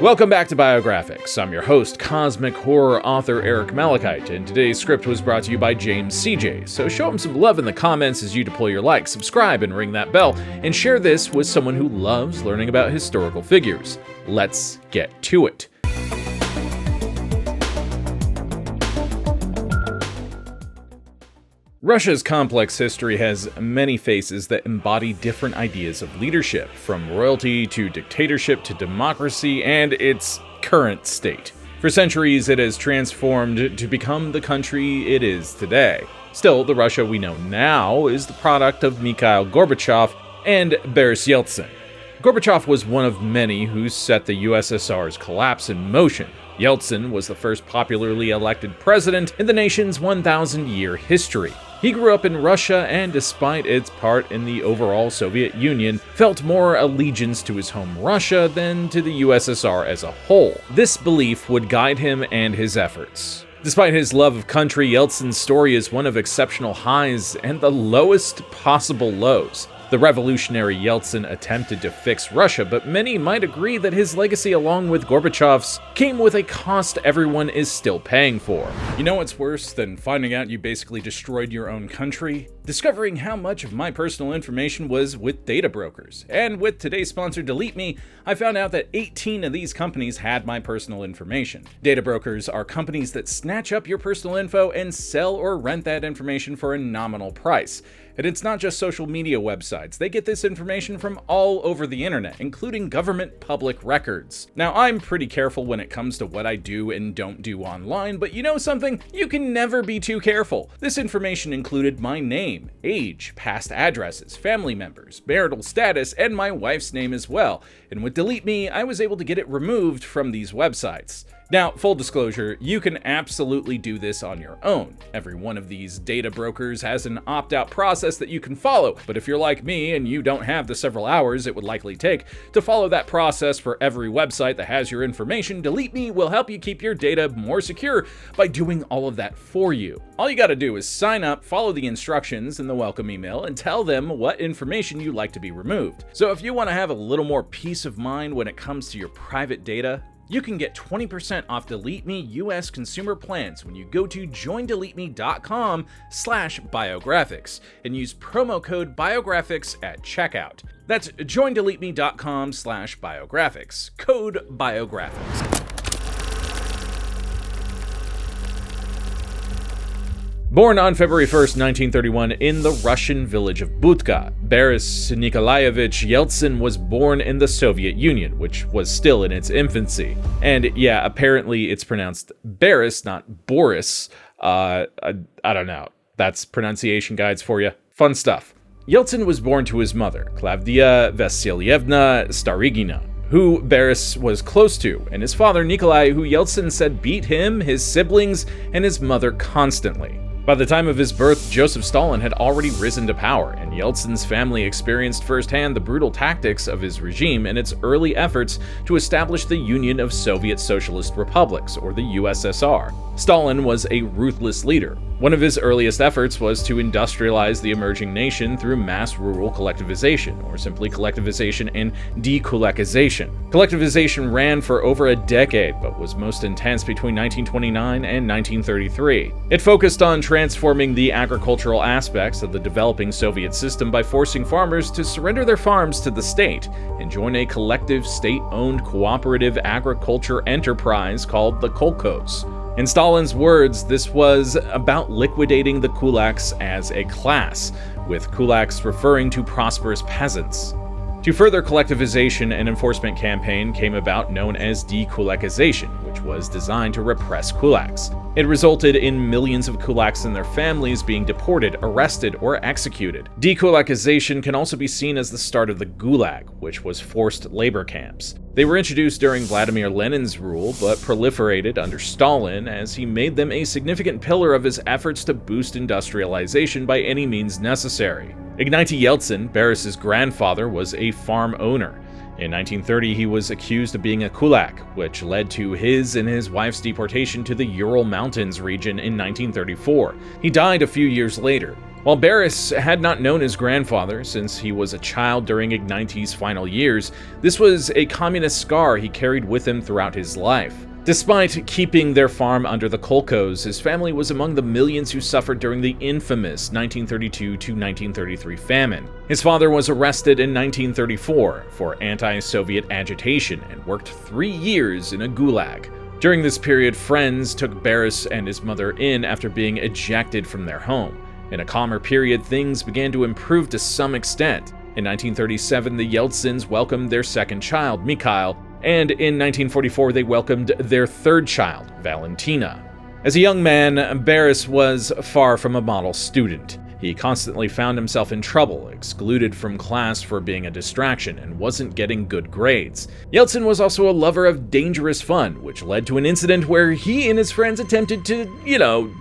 Welcome back to Biographics. I'm your host, cosmic horror author Eric Malachite, and today's script was brought to you by James CJ, so show him some love in the comments as you deploy your like, subscribe, and ring that bell, and share this with someone who loves learning about historical figures. Let's get to it. Russia's complex history has many faces that embody different ideas of leadership, from royalty to dictatorship to democracy and its current state. For centuries, it has transformed to become the country it is today. Still, the Russia we know now is the product of Mikhail Gorbachev and Boris Yeltsin. Gorbachev was one of many who set the USSR's collapse in motion. Yeltsin was the first popularly elected president in the nation's 1,000-year history. He grew up in Russia and, despite its part in the overall Soviet Union, felt more allegiance to his home Russia than to the USSR as a whole. This belief would guide him and his efforts. Despite his love of country, Yeltsin's story is one of exceptional highs and the lowest possible lows. The revolutionary Yeltsin attempted to fix Russia, but many might agree that his legacy, along with Gorbachev's, came with a cost everyone is still paying for. You know what's worse than finding out you basically destroyed your own country? Discovering how much of my personal information was with data brokers. And with today's sponsor, Delete Me, I found out that 18 of these companies had my personal information. Data brokers are companies that snatch up your personal info and sell or rent that information for a nominal price. And it's not just social media websites. They get this information from all over the internet, including government public records. Now, I'm pretty careful when it comes to what I do and don't do online, but you know something? You can never be too careful. This information included my name, age, past addresses, family members, marital status, and my wife's name as well. And with Delete Me, I was able to get it removed from these websites. Now, full disclosure, you can absolutely do this on your own. Every one of these data brokers has an opt-out process that you can follow, but if you're like me and you don't have the several hours it would likely take to follow that process for every website that has your information, Delete Me will help you keep your data more secure by doing all of that for you. All you gotta do is sign up, follow the instructions in the welcome email, and tell them what information you'd like to be removed. So if you want to have a little more peace of mind when it comes to your private data, you can get 20% off Delete Me US consumer plans when you go to joindeleteme.com/biographics and use promo code biographics at checkout. That's joindeleteme.com/biographics, code biographics. Born on February 1st, 1931, in the Russian village of Budka, Boris Nikolaevich Yeltsin was born in the Soviet Union, which was still in its infancy. And yeah, apparently it's pronounced Boris, not Boris. I don't know. That's pronunciation guides for you. Fun stuff. Yeltsin was born to his mother, Klavdia Vasilyevna Starygina, who Boris was close to, and his father Nikolai, who Yeltsin said beat him, his siblings, and his mother constantly. By the time of his birth, Joseph Stalin had already risen to power, and Yeltsin's family experienced firsthand the brutal tactics of his regime and its early efforts to establish the Union of Soviet Socialist Republics, or the USSR. Stalin was a ruthless leader. One of his earliest efforts was to industrialize the emerging nation through mass rural collectivization, or simply collectivization and dekulakization. Collectivization ran for over a decade, but was most intense between 1929 and 1933. It focused on transforming the agricultural aspects of the developing Soviet system by forcing farmers to surrender their farms to the state and join a collective state-owned cooperative agriculture enterprise called the kolkhoz. In Stalin's words, this was about liquidating the kulaks as a class, with kulaks referring to prosperous peasants. To further collectivization, an enforcement campaign came about known as dekulakization, which was designed to repress kulaks. It resulted in millions of kulaks and their families being deported, arrested, or executed. Dekulakization can also be seen as the start of the Gulag, which was forced labor camps. They were introduced during Vladimir Lenin's rule, but proliferated under Stalin as he made them a significant pillar of his efforts to boost industrialization by any means necessary. Ignatiy Yeltsin, Boris's grandfather, was a farm owner. In 1930, he was accused of being a kulak, which led to his and his wife's deportation to the Ural Mountains region in 1934. He died a few years later. While Boris had not known his grandfather since he was a child during Ignati's final years, this was a communist scar he carried with him throughout his life. Despite keeping their farm under the Kolkhozs, his family was among the millions who suffered during the infamous 1932 to 1933 famine. His father was arrested in 1934 for anti-Soviet agitation and worked 3 years in a gulag. During this period, friends took Boris and his mother in after being ejected from their home. In a calmer period, things began to improve to some extent. In 1937, the Yeltsins welcomed their second child, Mikhail, and in 1944 they welcomed their third child, Valentina. As a young man, Boris was far from a model student. He constantly found himself in trouble, excluded from class for being a distraction, and wasn't getting good grades. Yeltsin was also a lover of dangerous fun, which led to an incident where he and his friends attempted to,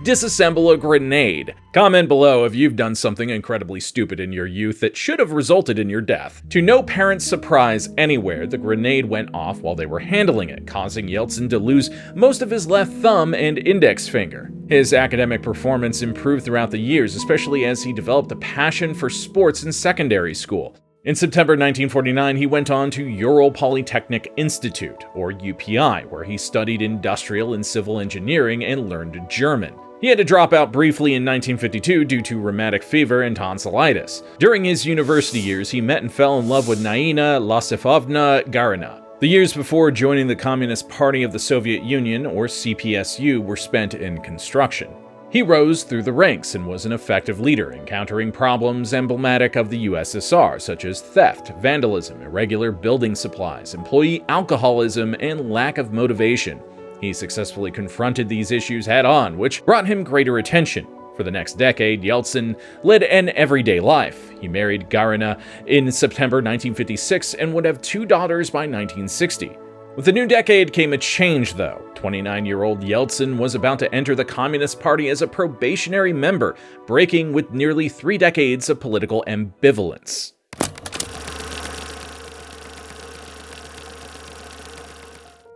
disassemble a grenade. Comment below if you've done something incredibly stupid in your youth that should have resulted in your death. To no parent's surprise anywhere, the grenade went off while they were handling it, causing Yeltsin to lose most of his left thumb and index finger. His academic performance improved throughout the years, especially as he developed a passion for sports in secondary school. In September 1949, he went on to Ural Polytechnic Institute, or UPI, where he studied industrial and civil engineering and learned German. He had to drop out briefly in 1952 due to rheumatic fever and tonsillitis. During his university years, he met and fell in love with Naina Losifovna Garina. The years before joining the Communist Party of the Soviet Union, or CPSU, were spent in construction. He rose through the ranks and was an effective leader, encountering problems emblematic of the USSR, such as theft, vandalism, irregular building supplies, employee alcoholism, and lack of motivation. He successfully confronted these issues head-on, which brought him greater attention. For the next decade, Yeltsin led an everyday life. He married Garina in September 1956 and would have 2 daughters by 1960. With the new decade came a change, though. 29-year-old Yeltsin was about to enter the Communist Party as a probationary member, breaking with nearly 3 decades of political ambivalence.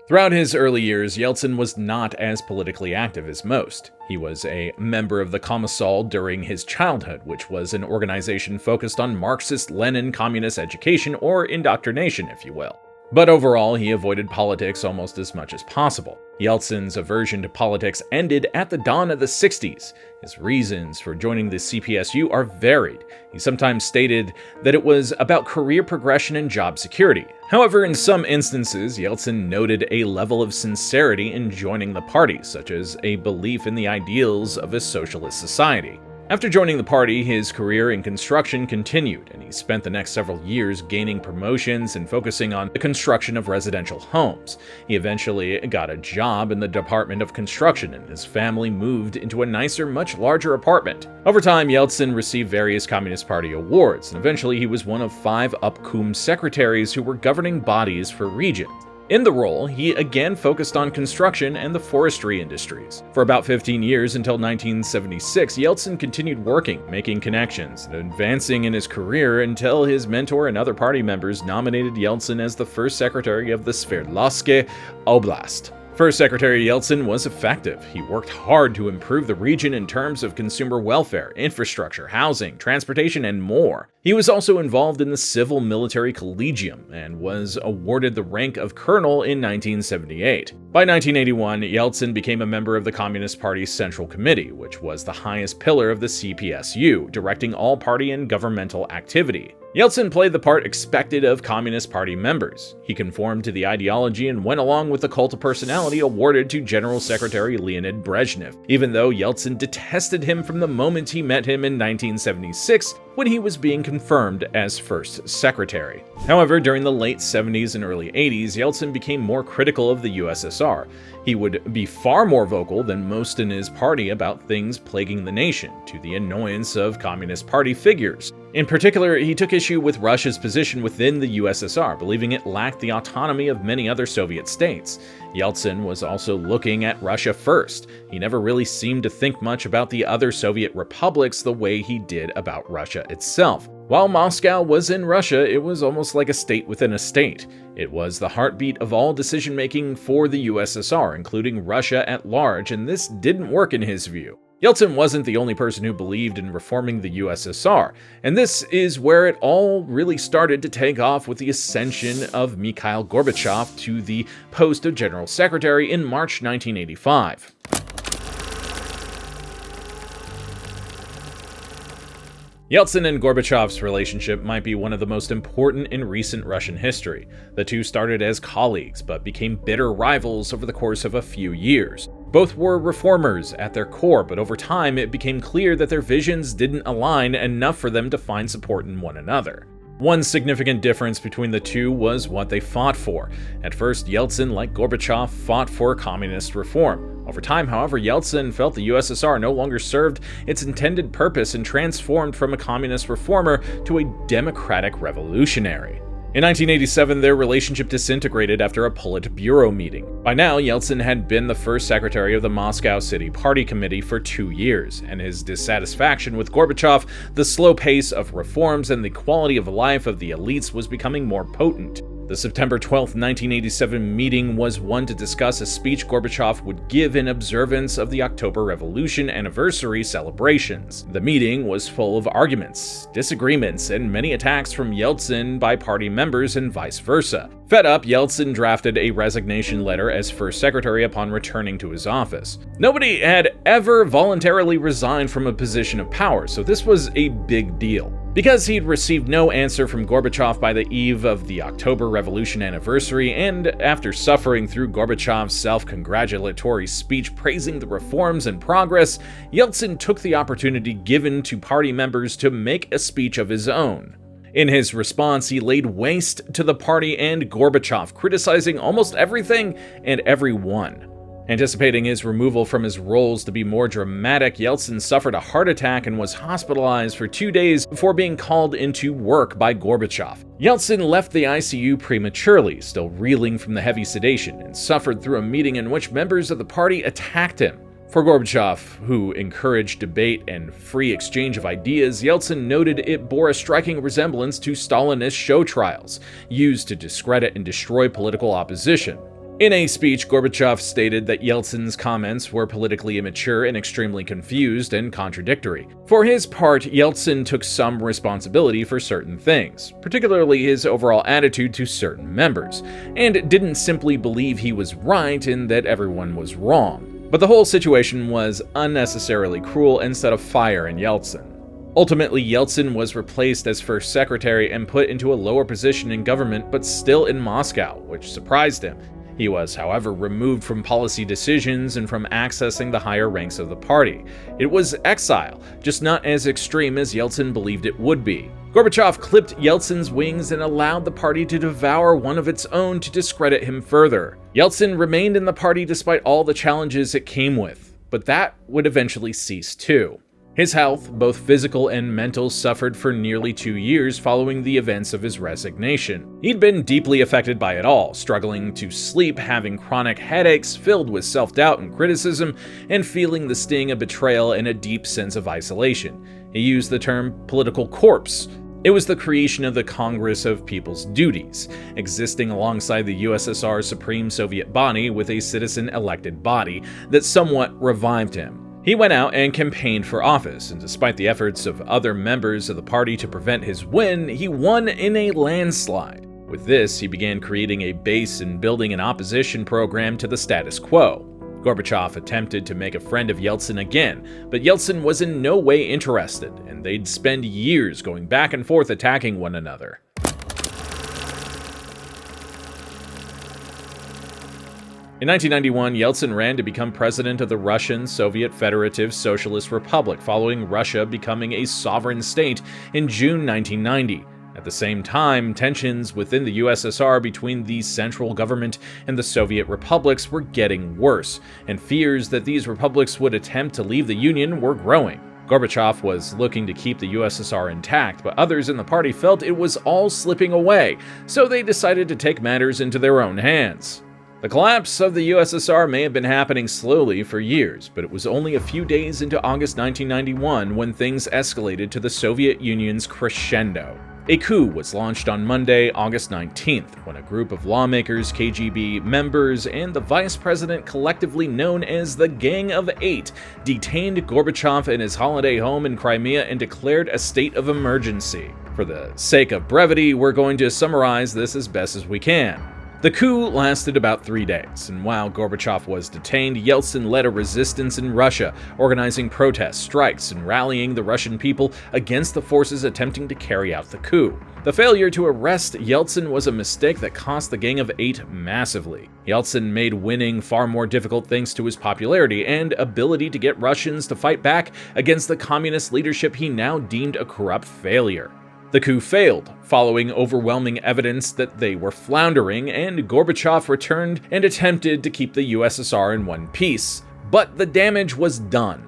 Throughout his early years, Yeltsin was not as politically active as most. He was a member of the Komsomol during his childhood, which was an organization focused on Marxist-Lenin communist education, or indoctrination, if you will. But overall, he avoided politics almost as much as possible. Yeltsin's aversion to politics ended at the dawn of the 60s. His reasons for joining the CPSU are varied. He sometimes stated that it was about career progression and job security. However, in some instances, Yeltsin noted a level of sincerity in joining the party, such as a belief in the ideals of a socialist society. After joining the party, his career in construction continued, and he spent the next several years gaining promotions and focusing on the construction of residential homes. He eventually got a job in the Department of Construction, and his family moved into a nicer, much larger apartment. Over time, Yeltsin received various Communist Party awards, and eventually he was one of 5 Obkom secretaries who were governing bodies for regions. In the role, he again focused on construction and the forestry industries. For about 15 years until 1976, Yeltsin continued working, making connections, and advancing in his career until his mentor and other party members nominated Yeltsin as the first secretary of the Sverdlovsk Oblast. First Secretary Yeltsin was effective. He worked hard to improve the region in terms of consumer welfare, infrastructure, housing, transportation, and more. He was also involved in the Civil-Military Collegium and was awarded the rank of colonel in 1978. By 1981, Yeltsin became a member of the Communist Party's Central Committee, which was the highest pillar of the CPSU, directing all party and governmental activity. Yeltsin played the part expected of Communist Party members. He conformed to the ideology and went along with the cult of personality awarded to General Secretary Leonid Brezhnev, even though Yeltsin detested him from the moment he met him in 1976 when he was being confirmed as first secretary. However, during the late 70s and early 80s, Yeltsin became more critical of the USSR. He would be far more vocal than most in his party about things plaguing the nation, to the annoyance of Communist Party figures. In particular, he took issue with Russia's position within the USSR, believing it lacked the autonomy of many other Soviet states. Yeltsin was also looking at Russia first. He never really seemed to think much about the other Soviet republics the way he did about Russia itself. While Moscow was in Russia, it was almost like a state within a state. It was the heartbeat of all decision-making for the USSR, including Russia at large, and this didn't work in his view. Yeltsin wasn't the only person who believed in reforming the USSR, and this is where it all really started to take off with the ascension of Mikhail Gorbachev to the post of General Secretary in March 1985. Yeltsin and Gorbachev's relationship might be one of the most important in recent Russian history. The two started as colleagues, but became bitter rivals over the course of a few years. Both were reformers at their core, but over time it became clear that their visions didn't align enough for them to find support in one another. One significant difference between the two was what they fought for. At first, Yeltsin, like Gorbachev, fought for communist reform. Over time, however, Yeltsin felt the USSR no longer served its intended purpose and transformed from a communist reformer to a democratic revolutionary. In 1987, their relationship disintegrated after a Politburo meeting. By now, Yeltsin had been the first secretary of the Moscow City Party Committee for 2 years, and his dissatisfaction with Gorbachev, the slow pace of reforms, and the quality of life of the elites was becoming more potent. The September 12, 1987 meeting was one to discuss a speech Gorbachev would give in observance of the October Revolution anniversary celebrations. The meeting was full of arguments, disagreements, and many attacks from Yeltsin by party members and vice versa. Fed up, Yeltsin drafted a resignation letter as first secretary upon returning to his office. Nobody had ever voluntarily resigned from a position of power, so this was a big deal. Because he'd received no answer from Gorbachev by the eve of the October Revolution anniversary, and after suffering through Gorbachev's self-congratulatory speech praising the reforms and progress, Yeltsin took the opportunity given to party members to make a speech of his own. In his response, he laid waste to the party and Gorbachev, criticizing almost everything and everyone. Anticipating his removal from his roles to be more dramatic, Yeltsin suffered a heart attack and was hospitalized for 2 days before being called into work by Gorbachev. Yeltsin left the ICU prematurely, still reeling from the heavy sedation, and suffered through a meeting in which members of the party attacked him. For Gorbachev, who encouraged debate and free exchange of ideas, Yeltsin noted it bore a striking resemblance to Stalinist show trials, used to discredit and destroy political opposition. In a speech, Gorbachev stated that Yeltsin's comments were politically immature and extremely confused and contradictory. For his part, Yeltsin took some responsibility for certain things, particularly his overall attitude to certain members, and didn't simply believe he was right and that everyone was wrong. But the whole situation was unnecessarily cruel and set a fire in Yeltsin. Ultimately, Yeltsin was replaced as first secretary and put into a lower position in government, but still in Moscow, which surprised him. He was, however, removed from policy decisions and from accessing the higher ranks of the party. It was exile, just not as extreme as Yeltsin believed it would be. Gorbachev clipped Yeltsin's wings and allowed the party to devour one of its own to discredit him further. Yeltsin remained in the party despite all the challenges it came with, but that would eventually cease too. His health, both physical and mental, suffered for nearly 2 years following the events of his resignation. He'd been deeply affected by it all, struggling to sleep, having chronic headaches filled with self-doubt and criticism, and feeling the sting of betrayal and a deep sense of isolation. He used the term political corpse. It was the creation of the Congress of People's Duties, existing alongside the USSR's supreme Soviet body with a citizen-elected body that somewhat revived him. He went out and campaigned for office, and despite the efforts of other members of the party to prevent his win, he won in a landslide. With this, he began creating a base and building an opposition program to the status quo. Gorbachev attempted to make a friend of Yeltsin again, but Yeltsin was in no way interested, and they'd spend years going back and forth attacking one another. In 1991, Yeltsin ran to become president of the Russian Soviet Federative Socialist Republic, following Russia becoming a sovereign state in June 1990. At the same time, tensions within the USSR between the central government and the Soviet republics were getting worse, and fears that these republics would attempt to leave the Union were growing. Gorbachev was looking to keep the USSR intact, but others in the party felt it was all slipping away, so they decided to take matters into their own hands. The collapse of the USSR may have been happening slowly for years, but it was only a few days into August 1991 when things escalated to the Soviet Union's crescendo. A coup was launched on Monday, August 19th, when a group of lawmakers, KGB members, and the vice president collectively known as the Gang of Eight detained Gorbachev in his holiday home in Crimea and declared a state of emergency. For the sake of brevity, we're going to summarize this as best as we can. The coup lasted about 3 days, and while Gorbachev was detained, Yeltsin led a resistance in Russia, organizing protests, strikes, and rallying the Russian people against the forces attempting to carry out the coup. The failure to arrest Yeltsin was a mistake that cost the Gang of Eight massively. Yeltsin made winning far more difficult thanks to his popularity and ability to get Russians to fight back against the communist leadership he now deemed a corrupt failure. The coup failed, following overwhelming evidence that they were floundering, and Gorbachev returned and attempted to keep the USSR in one piece. But the damage was done.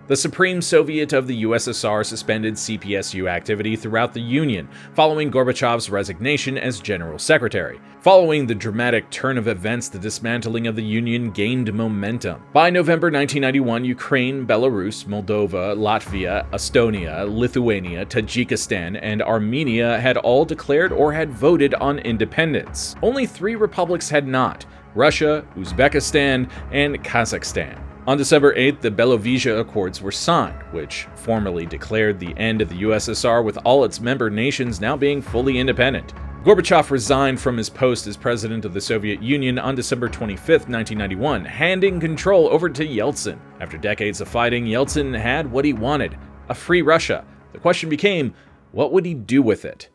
The Supreme Soviet of the USSR suspended CPSU activity throughout the Union, following Gorbachev's resignation as General Secretary. Following the dramatic turn of events, the dismantling of the Union gained momentum. By November 1991, Ukraine, Belarus, Moldova, Latvia, Estonia, Lithuania, Tajikistan, and Armenia had all declared or had voted on independence. Only 3 republics had not: Russia, Uzbekistan, and Kazakhstan. On December 8th, the Belovezh Accords were signed, which formally declared the end of the USSR, with all its member nations now being fully independent. Gorbachev resigned from his post as president of the Soviet Union on December 25, 1991, handing control over to Yeltsin. After decades of fighting, Yeltsin had what he wanted: a free Russia. The question became, what would he do with it?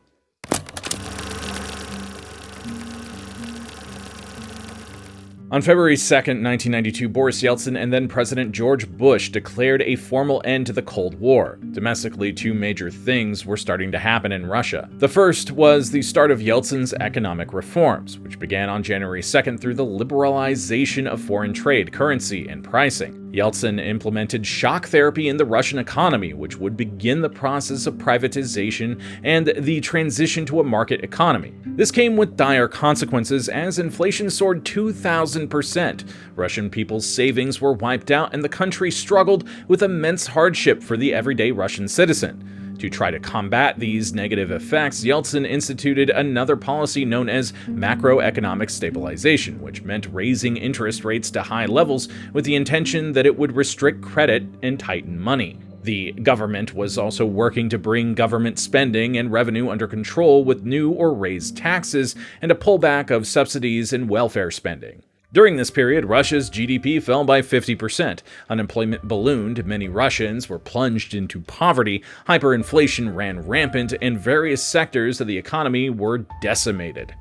On February 2, 1992, Boris Yeltsin and then President George Bush declared a formal end to the Cold War. Domestically, 2 major things were starting to happen in Russia. The first was the start of Yeltsin's economic reforms, which began on January 2nd through the liberalization of foreign trade, currency, and pricing. Yeltsin implemented shock therapy in the Russian economy, which would begin the process of privatization and the transition to a market economy. This came with dire consequences as inflation soared 2,000%. Russian people's savings were wiped out, and the country struggled with immense hardship for the everyday Russian citizen. To try to combat these negative effects, Yeltsin instituted another policy known as macroeconomic stabilization, which meant raising interest rates to high levels with the intention that it would restrict credit and tighten money. The government was also working to bring government spending and revenue under control with new or raised taxes and a pullback of subsidies and welfare spending. During this period, Russia's GDP fell by 50%, unemployment ballooned, many Russians were plunged into poverty, hyperinflation ran rampant, and various sectors of the economy were decimated.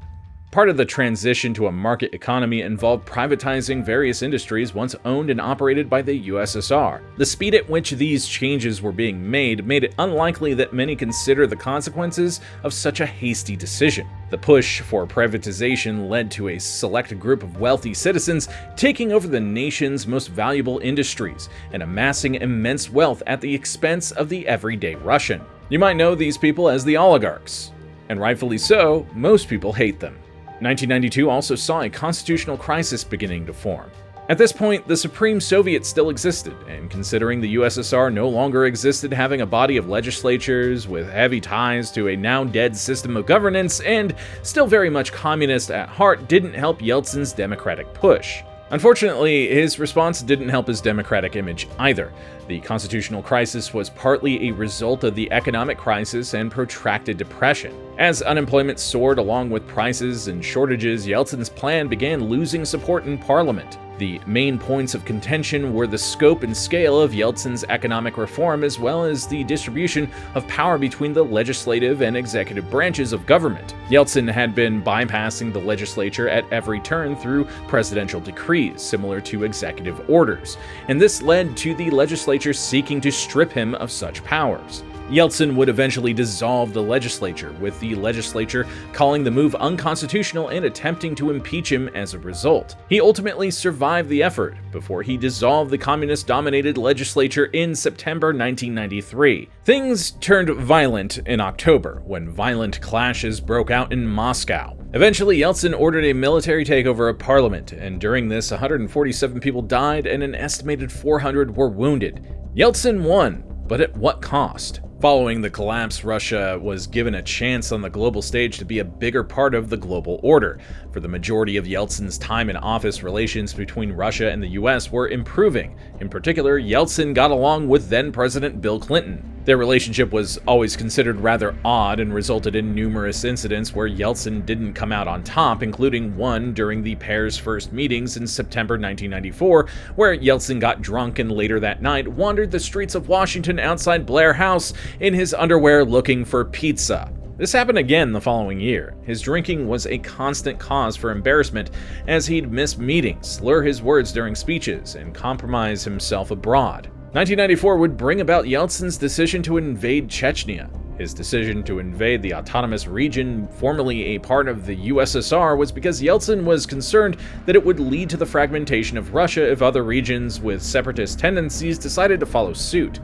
Part of the transition to a market economy involved privatizing various industries once owned and operated by the USSR. The speed at which these changes were being made it unlikely that many consider the consequences of such a hasty decision. The push for privatization led to a select group of wealthy citizens taking over the nation's most valuable industries and amassing immense wealth at the expense of the everyday Russian. You might know these people as the oligarchs, and rightfully so, most people hate them. 1992 also saw a constitutional crisis beginning to form. At this point, the Supreme Soviet still existed, and considering the USSR no longer existed, having a body of legislatures with heavy ties to a now dead system of governance and still very much communist at heart didn't help Yeltsin's democratic push. Unfortunately, his response didn't help his democratic image either. The constitutional crisis was partly a result of the economic crisis and protracted depression. As unemployment soared along with prices and shortages, Yeltsin's plan began losing support in parliament. The main points of contention were the scope and scale of Yeltsin's economic reform, as well as the distribution of power between the legislative and executive branches of government. Yeltsin had been bypassing the legislature at every turn through presidential decrees, similar to executive orders, and this led to the legislature seeking to strip him of such powers. Yeltsin would eventually dissolve the legislature, with the legislature calling the move unconstitutional and attempting to impeach him as a result. He ultimately survived the effort before he dissolved the communist-dominated legislature in September 1993. Things turned violent in October, when violent clashes broke out in Moscow. Eventually, Yeltsin ordered a military takeover of parliament, and during this, 147 people died and an estimated 400 were wounded. Yeltsin won, but at what cost? Following the collapse, Russia was given a chance on the global stage to be a bigger part of the global order. For the majority of Yeltsin's time in office, relations between Russia and the US were improving. In particular, Yeltsin got along with then-President Bill Clinton. Their relationship was always considered rather odd and resulted in numerous incidents where Yeltsin didn't come out on top, including one during the pair's first meetings in September 1994, where Yeltsin got drunk and later that night wandered the streets of Washington outside Blair House in his underwear looking for pizza. This happened again the following year. His drinking was a constant cause for embarrassment, as he'd miss meetings, slur his words during speeches, and compromise himself abroad. 1994 would bring about Yeltsin's decision to invade Chechnya. His decision to invade the autonomous region, formerly a part of the USSR, was because Yeltsin was concerned that it would lead to the fragmentation of Russia if other regions with separatist tendencies decided to follow suit.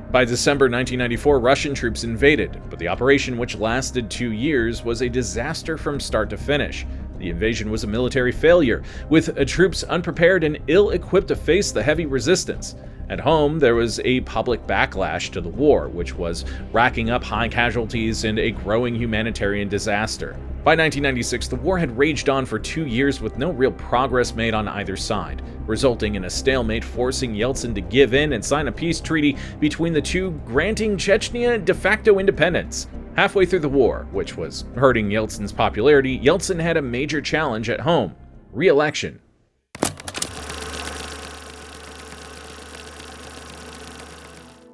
By December 1994, Russian troops invaded, but the operation, which lasted 2 years, was a disaster from start to finish. The invasion was a military failure, with troops unprepared and ill-equipped to face the heavy resistance. At home, there was a public backlash to the war, which was racking up high casualties and a growing humanitarian disaster. By 1996, the war had raged on for 2 years with no real progress made on either side, resulting in a stalemate forcing Yeltsin to give in and sign a peace treaty between the two, granting Chechnya de facto independence. Halfway through the war, which was hurting Yeltsin's popularity, Yeltsin had a major challenge at home: re-election.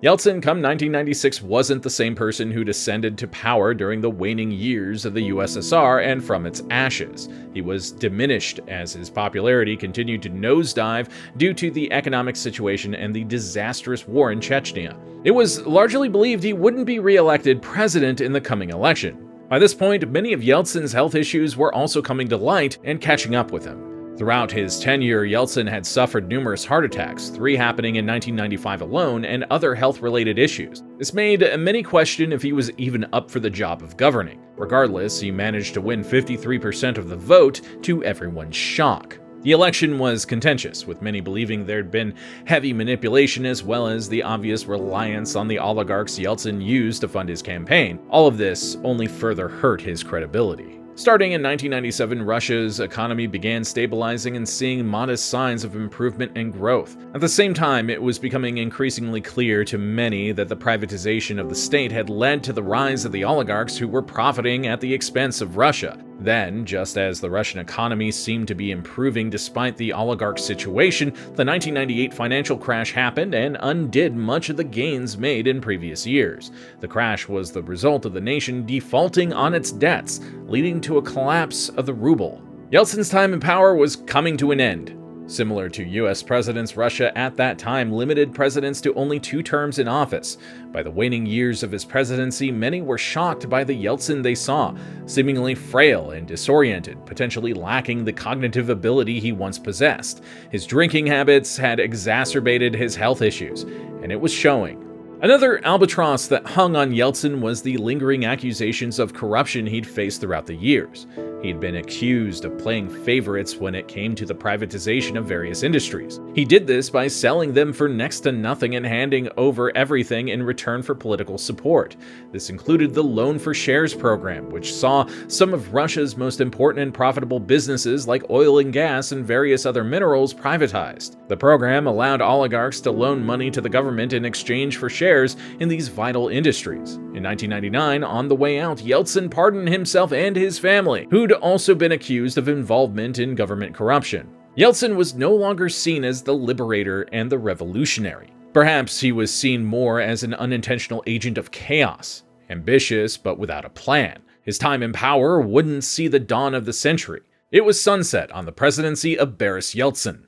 Yeltsin, come 1996, wasn't the same person who'd ascended to power during the waning years of the USSR and from its ashes. He was diminished as his popularity continued to nosedive due to the economic situation and the disastrous war in Chechnya. It was largely believed he wouldn't be re-elected president in the coming election. By this point, many of Yeltsin's health issues were also coming to light and catching up with him. Throughout his tenure, Yeltsin had suffered numerous heart attacks, 3 happening in 1995 alone, and other health-related issues. This made many question if he was even up for the job of governing. Regardless, he managed to win 53% of the vote, to everyone's shock. The election was contentious, with many believing there'd been heavy manipulation as well as the obvious reliance on the oligarchs Yeltsin used to fund his campaign. All of this only further hurt his credibility. Starting in 1997, Russia's economy began stabilizing and seeing modest signs of improvement and growth. At the same time, it was becoming increasingly clear to many that the privatization of the state had led to the rise of the oligarchs who were profiting at the expense of Russia. Then, just as the Russian economy seemed to be improving despite the oligarch situation, the 1998 financial crash happened and undid much of the gains made in previous years. The crash was the result of the nation defaulting on its debts, leading to a collapse of the ruble. Yeltsin's time in power was coming to an end. Similar to US presidents, Russia at that time limited presidents to only 2 terms in office. By the waning years of his presidency, many were shocked by the Yeltsin they saw, seemingly frail and disoriented, potentially lacking the cognitive ability he once possessed. His drinking habits had exacerbated his health issues, and it was showing. Another albatross that hung on Yeltsin was the lingering accusations of corruption he'd faced throughout the years. He'd been accused of playing favorites when it came to the privatization of various industries. He did this by selling them for next to nothing and handing over everything in return for political support. This included the Loan for Shares program, which saw some of Russia's most important and profitable businesses like oil and gas and various other minerals privatized. The program allowed oligarchs to loan money to the government in exchange for shares in these vital industries. In 1999, on the way out, Yeltsin pardoned himself and his family, who'd also been accused of involvement in government corruption. Yeltsin was no longer seen as the liberator and the revolutionary. Perhaps he was seen more as an unintentional agent of chaos, ambitious but without a plan. His time in power wouldn't see the dawn of the century. It was sunset on the presidency of Boris Yeltsin.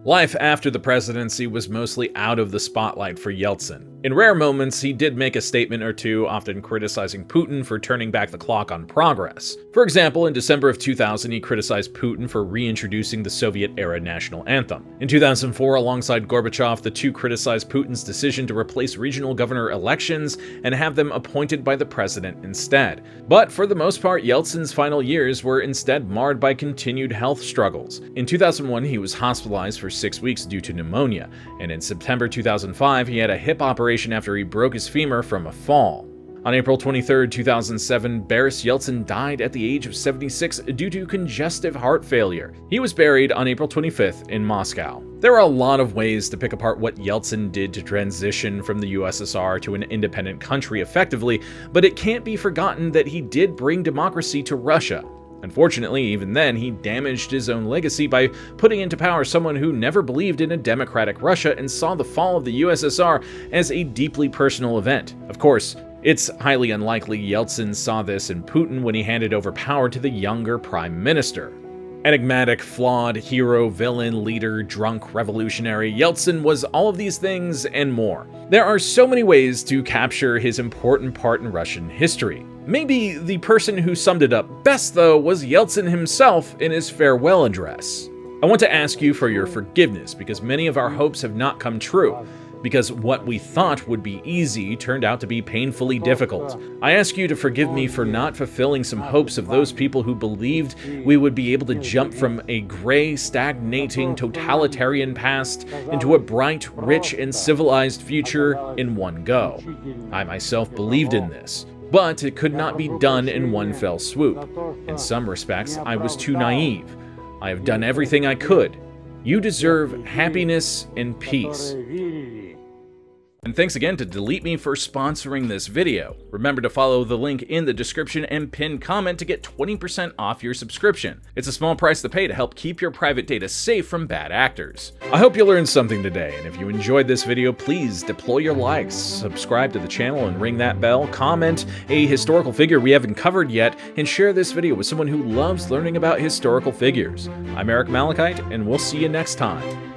Life after the presidency was mostly out of the spotlight for Yeltsin. In rare moments, he did make a statement or two, often criticizing Putin for turning back the clock on progress. For example, in December of 2000, he criticized Putin for reintroducing the Soviet-era national anthem. In 2004, alongside Gorbachev, the two criticized Putin's decision to replace regional governor elections and have them appointed by the president instead. But for the most part, Yeltsin's final years were instead marred by continued health struggles. In 2001, he was hospitalized for 6 weeks due to pneumonia, and in September 2005, he had a hip operation after he broke his femur from a fall. On April 23, 2007, Boris Yeltsin died at the age of 76 due to congestive heart failure. He was buried on April 25th in Moscow. There are a lot of ways to pick apart what Yeltsin did to transition from the USSR to an independent country effectively, but it can't be forgotten that he did bring democracy to Russia. Unfortunately, even then, he damaged his own legacy by putting into power someone who never believed in a democratic Russia and saw the fall of the USSR as a deeply personal event. Of course, it's highly unlikely Yeltsin saw this in Putin when he handed over power to the younger prime minister. Enigmatic, flawed, hero, villain, leader, drunk, revolutionary, Yeltsin was all of these things and more. There are so many ways to capture his important part in Russian history. Maybe the person who summed it up best, though, was Yeltsin himself in his farewell address. I want to ask you for your forgiveness because many of our hopes have not come true. Because what we thought would be easy turned out to be painfully difficult. I ask you to forgive me for not fulfilling some hopes of those people who believed we would be able to jump from a gray, stagnating, totalitarian past into a bright, rich, and civilized future in one go. I myself believed in this, but it could not be done in one fell swoop. In some respects, I was too naive. I have done everything I could. You deserve happiness and peace. And thanks again to Delete Me for sponsoring this video. Remember to follow the link in the description and pinned comment to get 20% off your subscription. It's a small price to pay to help keep your private data safe from bad actors. I hope you learned something today, and if you enjoyed this video, please deploy your likes, subscribe to the channel and ring that bell, comment a historical figure we haven't covered yet, and share this video with someone who loves learning about historical figures. I'm Eric Malachite, and we'll see you next time.